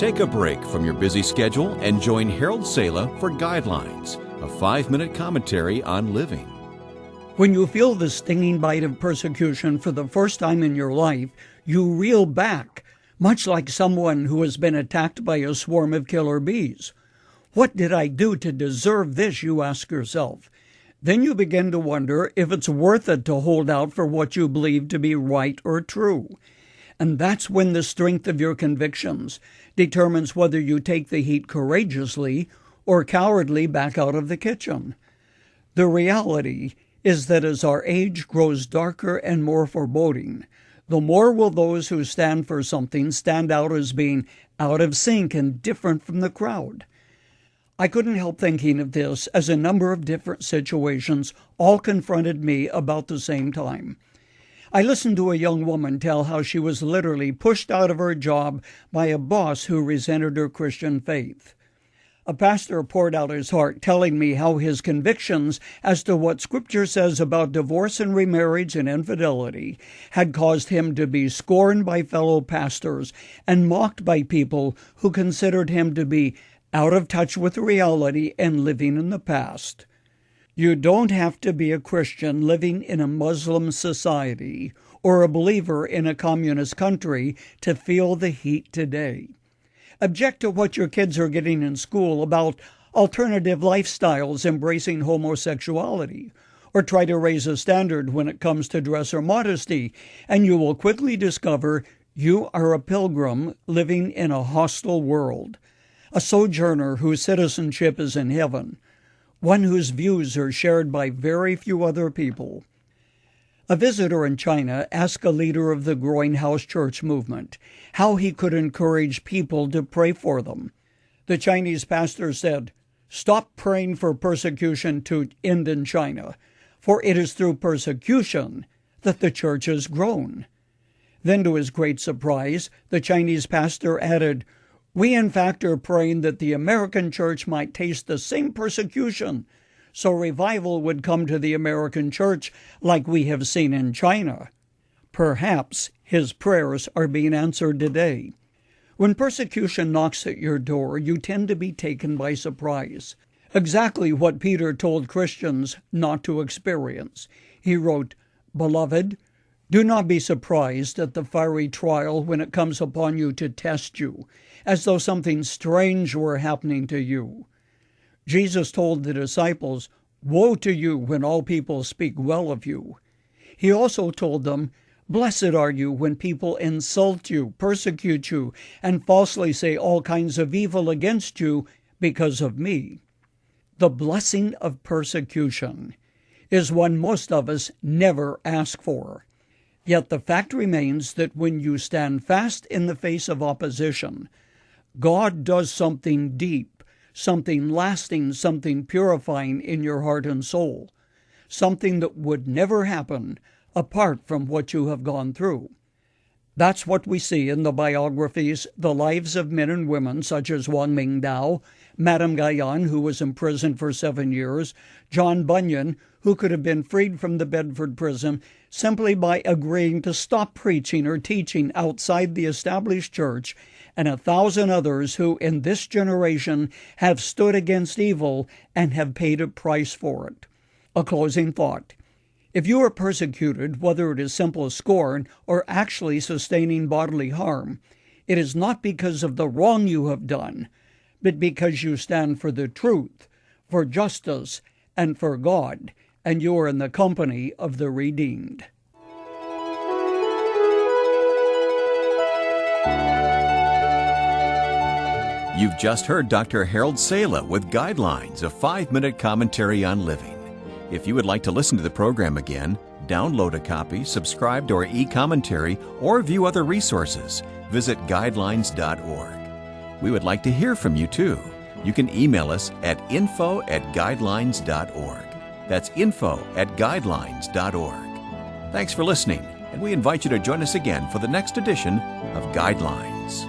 Take a break from your busy schedule and join Harold Sala for Guidelines, a 5-minute commentary on living. When you feel the stinging bite of persecution for the first time in your life, you reel back, much like someone who has been attacked by a swarm of killer bees. What did I do to deserve this, you ask yourself. Then you begin to wonder if it's worth it to hold out for what you believe to be right or true. And that's when the strength of your convictions determines whether you take the heat courageously or cowardly back out of the kitchen. The reality is that as our age grows darker and more foreboding, the more will those who stand for something stand out as being out of sync and different from the crowd. I couldn't help thinking of this as a number of different situations all confronted me about the same time. I listened to a young woman tell how she was literally pushed out of her job by a boss who resented her Christian faith. A pastor poured out his heart, telling me how his convictions as to what Scripture says about divorce and remarriage and infidelity had caused him to be scorned by fellow pastors and mocked by people who considered him to be out of touch with reality and living in the past. You don't have to be a Christian living in a Muslim society or a believer in a communist country to feel the heat today. Object to what your kids are getting in school about alternative lifestyles embracing homosexuality, or try to raise a standard when it comes to dress or modesty, and you will quickly discover you are a pilgrim living in a hostile world, a sojourner whose citizenship is in heaven, one whose views are shared by very few other people. A visitor in China asked a leader of the growing house church movement how he could encourage people to pray for them. The Chinese pastor said, "Stop praying for persecution to end in China, for it is through persecution that the church has grown." Then, to his great surprise, the Chinese pastor added, "We in fact are praying that the American church might taste the same persecution, so revival would come to the American church like we have seen in China." Perhaps his prayers are being answered today. When persecution knocks at your door, you tend to be taken by surprise. Exactly what Peter told Christians not to experience. He wrote, "Beloved, do not be surprised at the fiery trial when it comes upon you to test you, as though something strange were happening to you." Jesus told the disciples, "Woe to you when all people speak well of you." He also told them, "Blessed are you when people insult you, persecute you, and falsely say all kinds of evil against you because of me." The blessing of persecution is one most of us never ask for. Yet the fact remains that when you stand fast in the face of opposition, God does something deep, something lasting, something purifying in your heart and soul, something that would never happen apart from what you have gone through. That's what we see in the biographies, the lives of men and women such as Wang Mingdao, Madame Guyon, who was imprisoned for 7 years, John Bunyan, who could have been freed from the Bedford prison simply by agreeing to stop preaching or teaching outside the established church, and 1,000 others who in this generation have stood against evil and have paid a price for it. A closing thought. If you are persecuted, whether it is simple scorn or actually sustaining bodily harm, it is not because of the wrong you have done, but because you stand for the truth, for justice, and for God, and you are in the company of the redeemed. You've just heard Dr. Harold Sala with Guidelines, a 5-minute commentary on living. If you would like to listen to the program again, download a copy, subscribe to our e-commentary, or view other resources, visit guidelines.org. We would like to hear from you too. You can email us at info@guidelines.org. That's info@guidelines.org. Thanks for listening, and we invite you to join us again for the next edition of Guidelines.